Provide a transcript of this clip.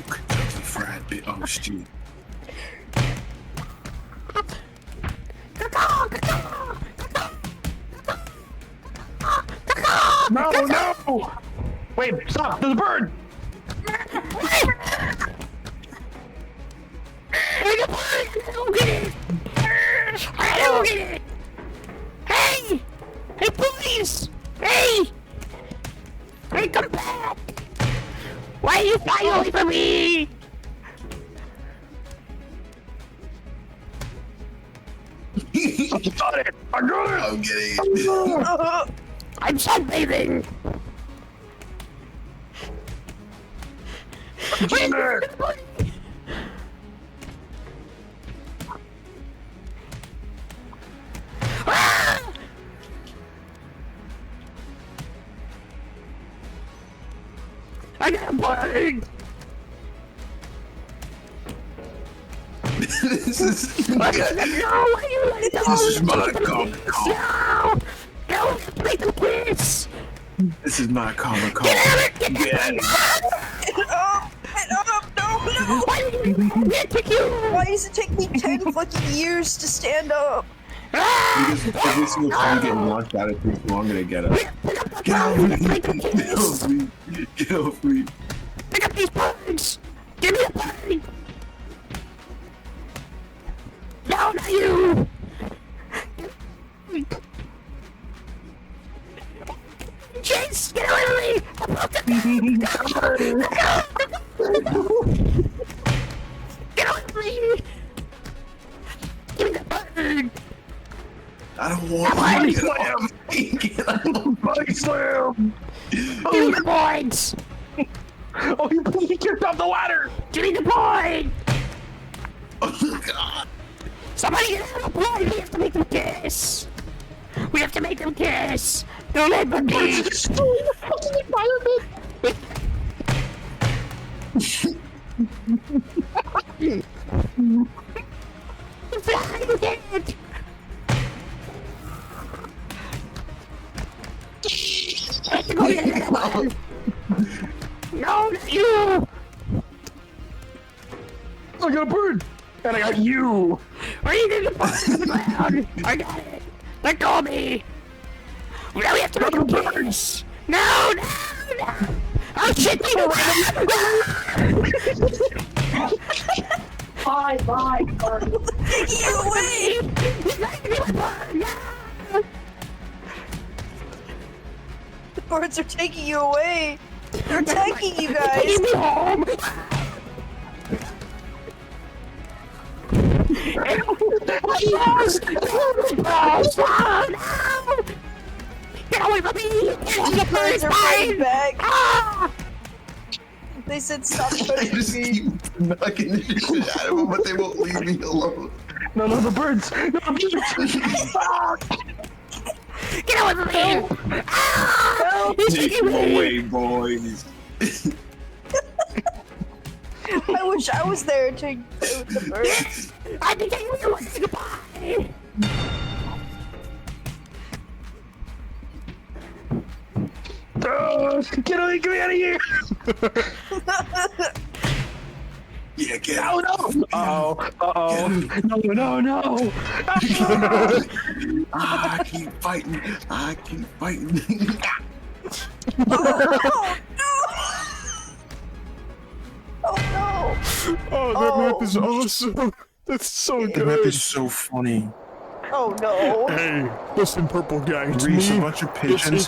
Kentucky Fried Bitch. Oh shit. No, no! Wait, stop! There's a bird! Hey! Hey, police! Hey! Hey, come back! Why are you flying away from me? I got it! I got it! I'm getting it. I'm sunbathing! Get there! Ah! I got a bird! This is No, why you let go? This is my Comic Con. No! No, play the quiz! This is my Comic Con. Get out of it! Get out of it! No! Why did you pick you? Why does it take me 10 fucking years to stand up? Because every single time you get launched out, it takes longer to get up. Get off me! Get off me! Get off me! Pick up these birds! Give me a bird! No, not you! Chase, get away from me! Get away from me! Give me the bird! I don't want to get off me! Get off me! Body slam! Give me the points! Oh, he kicked off the ladder! Give me the point! Oh god! Somebody get out of the point! We have to make them kiss! We have to make them kiss! Don't let them be! Destroy the fucking environment! Fly with it! No, not you! I got a bird! And I got you! Are you gonna put it on the ground? I got it! Let go of me! Now we have to make them kiss! No, no, no! Oh shit, you Bye, bye! Get away! The birds are taking you away! They're attacking you guys! Take me home! Yes! Oh, no! Get away from me! The birds are fighting back! Ah! They said stop I touching just me! keep knocking the shit out of them, but they won't leave me alone. No, the birds! No, the birds! Get away from me! Ah! He's Take taking them me! away, boys. I wish I was there to play with the birds. Yes! I think I really want to say goodbye! Get me out of here! Yeah, get out. Uh-oh. No. I keep fighting. I keep fighting. Oh no! Oh, that map is awesome. That's so The map good. is so funny. Oh no! Hey, listen, purple guy. It's Reese, a me. bunch of It's pigeons.